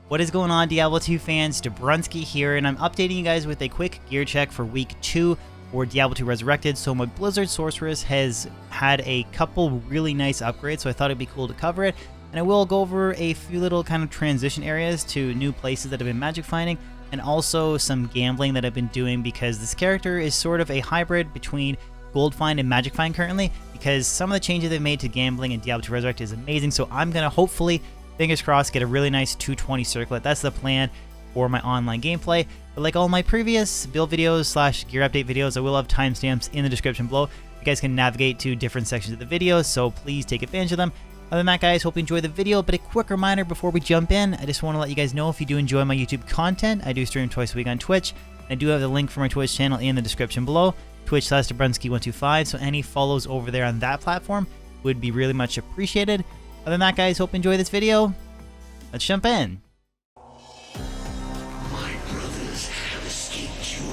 What is going on, Diablo 2 fans? Dabrunski here, and I'm updating you guys with a quick gear check for week 2 for Diablo 2 Resurrected. So my Blizzard Sorceress has had a couple really nice upgrades, so I thought it'd be cool to cover it. And I will go over a few little kind of transition areas to new places that have been magic finding, and also some gambling that I've been doing, because this character is sort of a hybrid between gold find and magic find currently, because some of the changes they've made to gambling in Diablo 2 Resurrected is amazing. So I'm going to hopefully, fingers crossed, get a really nice 220 circlet. That's the plan for my online gameplay. But like all my previous build videos / gear update videos, I will have timestamps in the description below. You guys can navigate to different sections of the video, so please take advantage of them. Other than that, guys, hope you enjoy the video. But a quick reminder before we jump in, I just want to let you guys know, if you do enjoy my YouTube content, I do stream twice a week on Twitch. I do have the link for my Twitch channel in the description below, Twitch/Dabrunski125, so any follows over there on that platform would be really much appreciated. Other than that, guys, hope you enjoy this video. Let's jump in. My brothers have escaped you.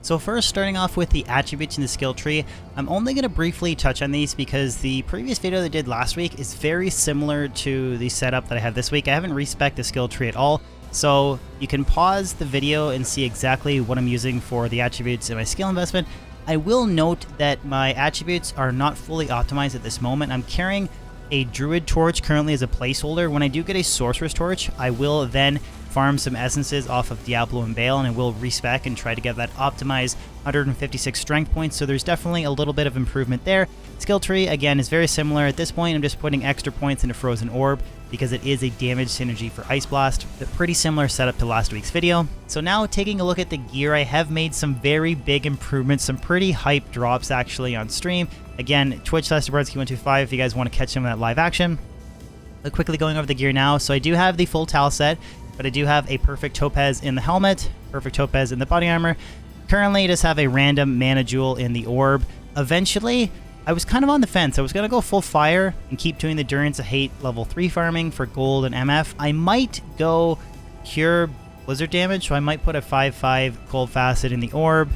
So first, starting off with the attributes in the skill tree, I'm only going to briefly touch on these because the previous video that I did last week is very similar to the setup that I have this week. I haven't respec'd the skill tree at all, so you can pause the video and see exactly what I'm using for the attributes in my skill investment. I will note that my attributes are not fully optimized at this moment. I'm carrying a Druid Torch currently as a placeholder. When I do get a Sorceress Torch, I will then farm some essences off of Diablo and Bale, and I will respec and try to get that optimized 156 strength points, so there's definitely a little bit of improvement there. Skill tree, again, is very similar. At this point, I'm just putting extra points into Frozen Orb because it is a damage synergy for Ice Blast. A pretty similar setup to last week's video. So now, taking a look at the gear, I have made some very big improvements, some pretty hype drops actually on stream. Again, Twitch/Dabrunski125 if you guys want to catch some of that live action. But quickly going over the gear now. So I do have the full towel set, but I do have a perfect topaz in the helmet, perfect topaz in the body armor. Currently, I just have a random mana jewel in the orb. Eventually, I was kind of on the fence. I was going to go full fire and keep doing the Endurance of Hate level 3 farming for gold and MF. I might go cure blizzard damage, so I might put a 5/5 cold facet in the orb,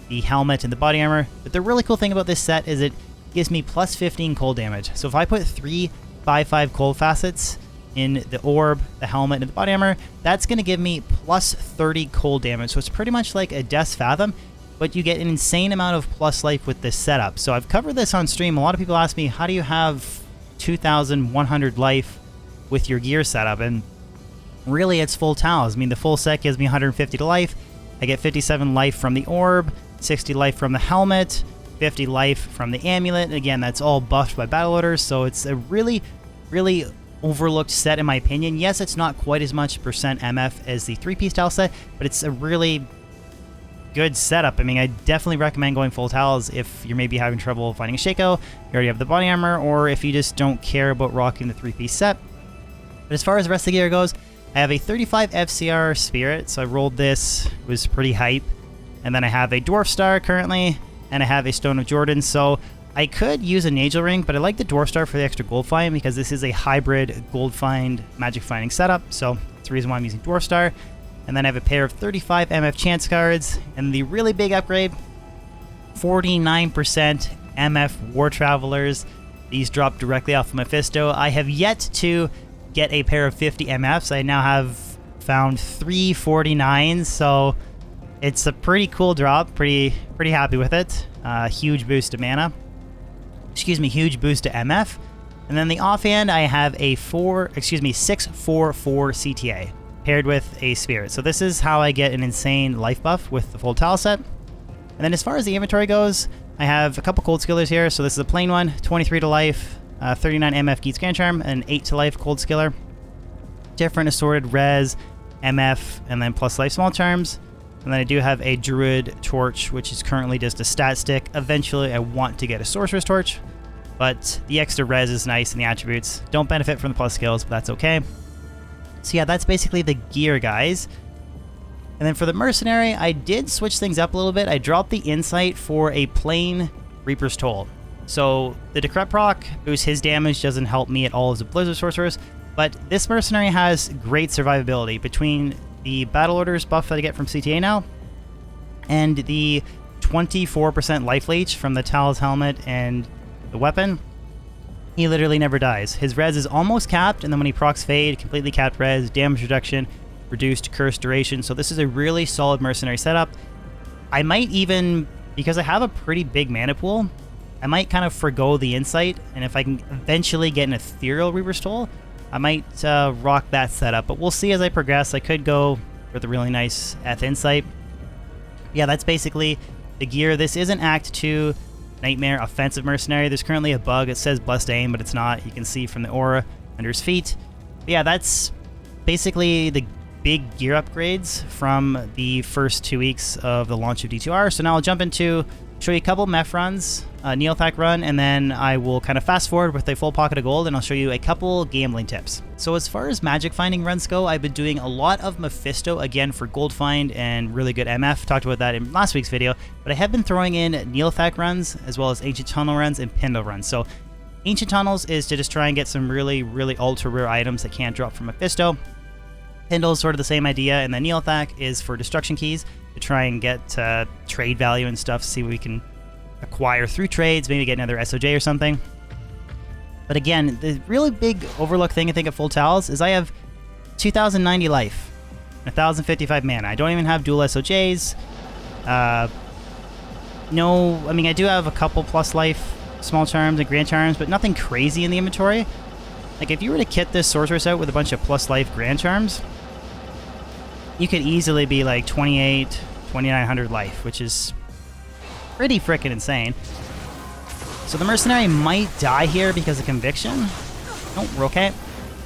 the helmet, and the body armor. But the really cool thing about this set is it gives me plus 15 cold damage. So if I put 3 5/5 cold facets in the orb, the helmet, and the body armor, that's going to give me plus 30 cold damage. So it's pretty much like a Death's Fathom, but you get an insane amount of plus life with this setup. So I've covered this on stream. A lot of people ask me, how do you have 2,100 life with your gear setup? And really, it's full towels. I mean, the full set gives me 150 to life. I get 57 life from the orb, 60 life from the helmet, 50 life from the amulet. And again, that's all buffed by battle orders, so it's a really, really overlooked set in my opinion. Yes, it's not quite as much percent MF as the 3-piece towel set, but it's a really good setup. I mean, I definitely recommend going full towels if you're maybe having trouble finding a Shaco, you already have the body armor, or if you just don't care about rocking the 3-piece set. But as far as the rest of the gear goes, I have a 35 FCR Spirit, so I rolled this, it was pretty hype. And then I have a Dwarf Star currently, and I have a Stone of Jordan, so I could use a Nagel Ring, but I like the Dwarf Star for the extra gold find because this is a hybrid gold find magic finding setup, so that's the reason why I'm using Dwarf Star. And then I have a pair of 35 MF chance cards, and the really big upgrade, 49% MF War Travelers. These drop directly off of Mephisto. I have yet to get a pair of 50 MFs. I now have found 3 49s, so it's a pretty cool drop. Pretty happy with it. Huge boost to mana. Huge boost to MF. And then the offhand, I have a 6/4/4 CTA paired with a Spirit. So this is how I get an insane life buff with the full towel set. And then as far as the inventory goes, I have a couple cold skillers here. So this is a plain one, 23 to life, 39 MF Geats Grand Charm, and 8 to life cold skiller. Different assorted res, MF, and then plus life small charms. And then I do have a Druid Torch, which is currently just a stat stick. Eventually, I want to get a Sorceress Torch, but the extra res is nice, and the attributes don't benefit from the plus skills, but that's okay. So yeah, that's basically the gear, guys. And then for the Mercenary, I did switch things up a little bit. I dropped the Insight for a plain Reaper's Toll. So the Decrep proc boosts his damage, doesn't help me at all as a Blizzard Sorceress, but this Mercenary has great survivability. Between the Battle Orders buff that I get from CTA now, and the 24% life leech from the Tal's helmet and the weapon, he literally never dies. His res is almost capped, and then when he procs Fade, completely capped res, damage reduction, reduced curse duration. So this is a really solid mercenary setup. I might even, because I have a pretty big mana pool, I might kind of forgo the insight, and if I can eventually get an ethereal Reaver's Toll, I might rock that setup. But we'll see as I progress. I could go with a really nice Eth insight. Yeah, that's basically the gear. This is an Act 2 Nightmare Offensive Mercenary. There's currently a bug. It says Blessed Aim, but it's not. You can see from the aura under his feet. But yeah, that's basically the big gear upgrades from the first 2 weeks of the launch of D2R. So now I'll jump into, show you a couple Meph runs, a Neothak run, and then I will kind of fast forward with a full pocket of gold, and I'll show you a couple gambling tips. So as far as magic finding runs go, I've been doing a lot of Mephisto, again for gold find and really good MF. Talked about that in last week's video, but I have been throwing in Neothak runs as well as Ancient Tunnel runs and Pindle runs. So Ancient Tunnels is to just try and get some really, really ultra rare items that can't drop from Mephisto. Pindle is sort of the same idea, and then Neothak is for destruction keys to try and get trade value and stuff, see what we can acquire through trades, maybe get another SOJ or something. But again, the really big overlooked thing I think at full towels is I have 2090 life, 1055 mana. I don't even have dual SOJs. No, I mean I do have a couple plus life small charms and grand charms, but nothing crazy in the inventory. Like if you were to kit this sorceress out with a bunch of plus life grand charms, you could easily be like 2900 life, which is pretty freaking insane. So the mercenary might die here because of conviction. Oh, okay.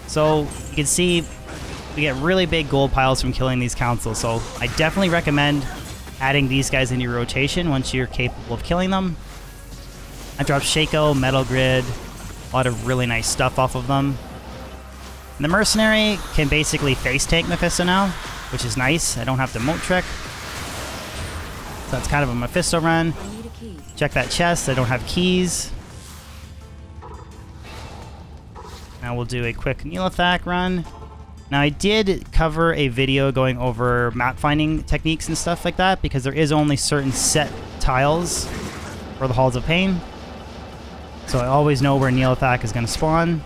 So you can see we get really big gold piles from killing these councils. So I definitely recommend adding these guys into your rotation once you're capable of killing them. I dropped Shaco, Metal Grid, a lot of really nice stuff off of them. And the mercenary can basically face tank Mephisto now, which is nice. I don't have to moat trick. So that's kind of a Mephisto run. Check that chest. I don't have keys. Now we'll do a quick Neothak run. Now I did cover a video going over map finding techniques and stuff like that, because there is only certain set tiles for the Halls of Pain. So I always know where Neothak is going to spawn.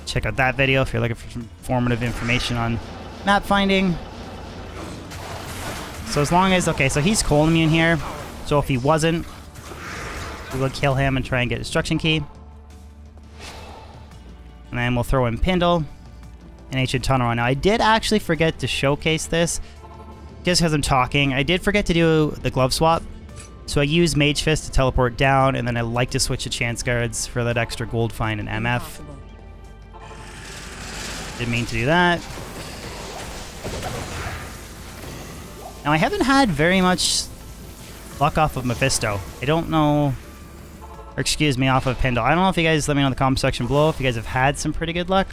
Check out that video if you're looking for some informative information on map finding. So as long as, okay, so he's cold immune here. So if he wasn't, we will kill him and try and get destruction key. And then we'll throw in Pindle and Ancient Tunnel on. Now I did actually forget to showcase this just because I'm talking. I did forget to do the glove swap. So I use Mage Fist to teleport down, and then I like to switch to Chance Guards for that extra gold find and MF. Didn't mean to do that. Now I haven't had very much luck off of Mephisto. I don't know, or excuse me, off of Pindle. I don't know if you guys, let me know in the comment section below if you guys have had some pretty good luck.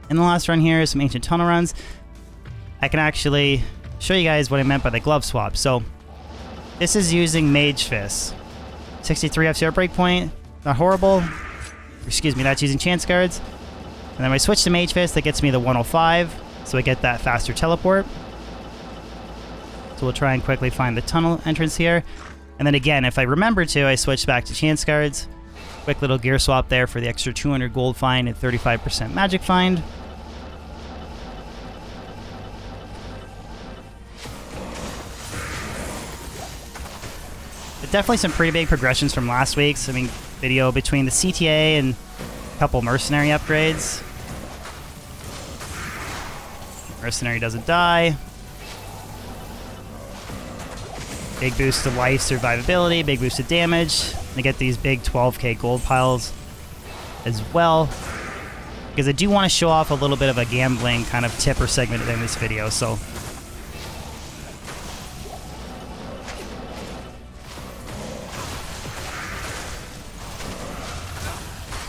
In the last run here, some Ancient Tunnel runs. I can actually show you guys what I meant by the glove swap. So this is using Mage Fist. 63 FCR breakpoint, not horrible. Excuse me, that's using Chance Guards. And then when I switch to Mage Fist, that gets me the 105, so I get that faster teleport. So we'll try and quickly find the tunnel entrance here. And then again, if I remember to, I switch back to Chance Guards. Quick little gear swap there for the extra 200 gold find and 35% magic find. But definitely some pretty big progressions from last week's, video between the CTA and a couple mercenary upgrades. Mercenary doesn't die. Big boost to life survivability, big boost to damage. I get these big 12k gold piles as well, because I do want to show off a little bit of a gambling kind of tip or segment in this video. So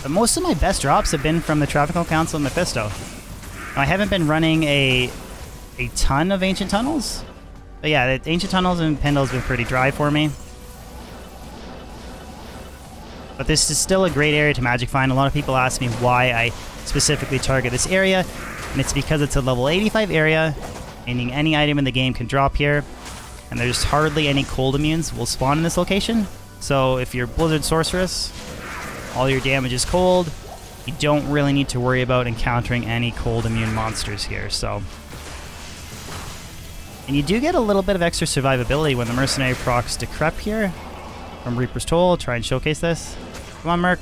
but most of my best drops have been from the Traffical Council and Mephisto. Now, I haven't been running a ton of Ancient Tunnels. But yeah, the Ancient Tunnels and Pindle has been pretty dry for me. But this is still a great area to magic find. A lot of people ask me why I specifically target this area. And it's because it's a level 85 area, meaning any item in the game can drop here. And there's hardly any cold immunes will spawn in this location. So if you're Blizzard Sorceress, All your damage is cold. You don't really need to worry about encountering any cold immune monsters here, so. And you do get a little bit of extra survivability when the Mercenary procs Decrep here from Reaper's Toll. Try and showcase this. Come on, Merc.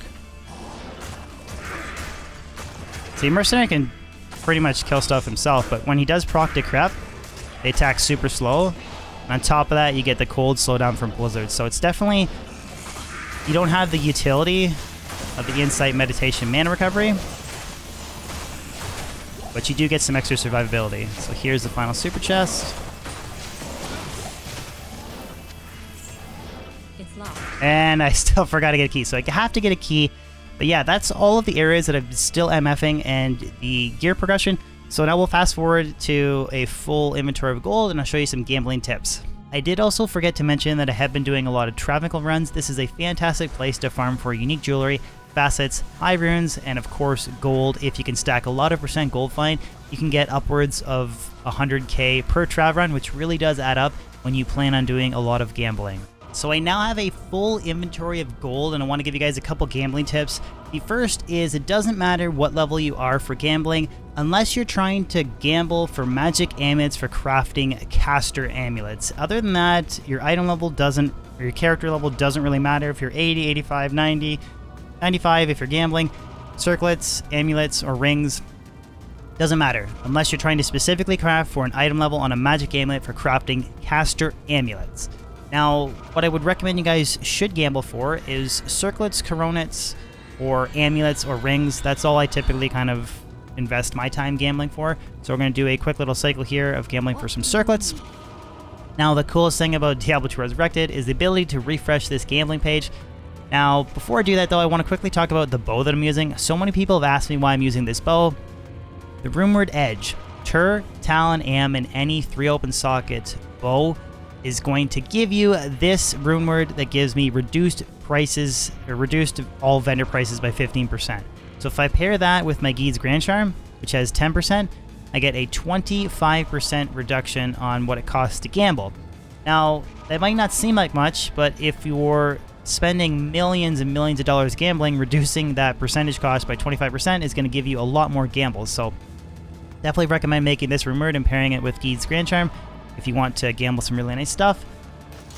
See, Mercenary can pretty much kill stuff himself, but when he does proc Decrep, they attack super slow. And on top of that, you get the cold slowdown from Blizzard. So it's definitely, you don't have the utility of the Insight, Meditation, Mana Recovery, but you do get some extra survivability. So here's the final super chest. It's locked. And I still forgot to get a key, so I have to get a key. But yeah, that's all of the areas that I'm still MFing and the gear progression. So now we'll fast forward to a full inventory of gold and I'll show you some gambling tips. I did also forget to mention that I have been doing a lot of Travical runs. This is a fantastic place to farm for unique jewelry, facets, high runes, and of course gold. If you can stack a lot of % gold find, you can get upwards of 100k per Trav run, which really does add up when you plan on doing a lot of gambling. So I now have a full inventory of gold and I want to give you guys a couple gambling tips. The first is it doesn't matter what level you are for gambling unless you're trying to gamble for magic amulets for crafting caster amulets. Other than that, your item level doesn't, or your character level doesn't really matter. If you're 80, 85, 90, 95 if you're gambling, circlets, amulets, or rings, doesn't matter unless you're trying to specifically craft for an item level on a magic amulet for crafting caster amulets. Now, what I would recommend you guys should gamble for is circlets, coronets, or amulets or rings. That's all I typically kind of invest my time gambling for. So we're going to do a quick little cycle here of gambling for some circlets. Now, the coolest thing about Diablo 2 Resurrected is the ability to refresh this gambling page. Now, before I do that though, I want to quickly talk about the bow that I'm using. So many people have asked me why I'm using this bow. The Rumored Edge, Tur, Talon, Am, and any 3 open socket bow is going to give you this rune word that gives me reduced prices, or reduced all vendor prices by 15%. So if I pair that with my Geed's Grand Charm, which has 10%, I get a 25% reduction on what it costs to gamble. Now, that might not seem like much, but if you're spending millions and millions of dollars gambling, reducing that percentage cost by 25% is going to give you a lot more gambles. So definitely recommend making this rune word and pairing it with Geed's Grand Charm if you want to gamble some really nice stuff.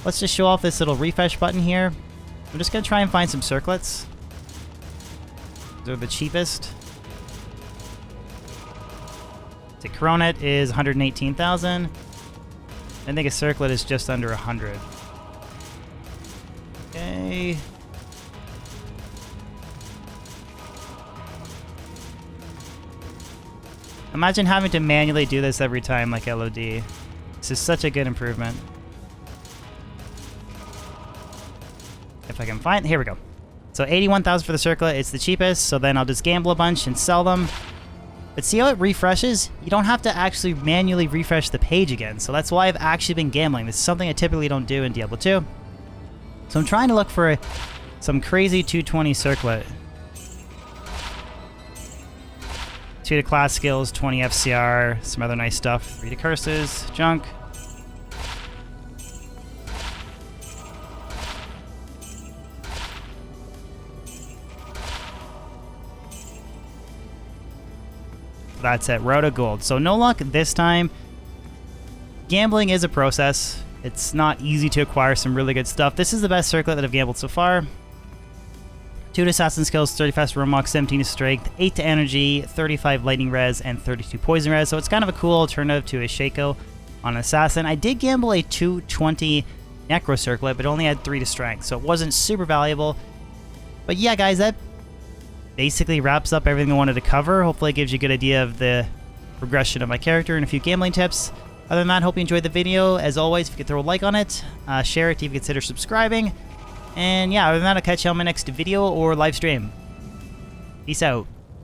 Let's just show off this little refresh button here. I'm just going to try and find some circlets. They're the cheapest. The coronet is 118,000. I think a circlet is just under 100. Okay. Imagine having to manually do this every time like LOD. This is such a good improvement. If I can find, here we go. So 81,000 for the circlet, it's the cheapest, so then I'll just gamble a bunch and sell them. But see how it refreshes? You don't have to actually manually refresh the page again, so that's why I've actually been gambling. This is something I typically don't do in Diablo 2. So I'm trying to look for some crazy 220 circlet. 2 to class skills, 20 FCR, some other nice stuff. 3 to curses, junk. That's it, Road of Gold. So no luck this time. Gambling is a process. It's not easy to acquire some really good stuff. This is the best circlet that I've gambled so far. 2 to Assassin Skills, 30 fast Room Walk, 17 to Strength, 8 to Energy, 35 Lightning Res, and 32 Poison Res. So it's kind of a cool alternative to a Shaco on Assassin. I did gamble a 220 Necro Circlet, but only had 3 to Strength, so it wasn't super valuable. But yeah, guys, that basically wraps up everything I wanted to cover. Hopefully it gives you a good idea of the progression of my character and a few gambling tips. Other than that, hope you enjoyed the video. As always, if you could throw a like on it, share it if you consider subscribing. And yeah, other than that, I'll catch you on my next video or live stream. Peace out.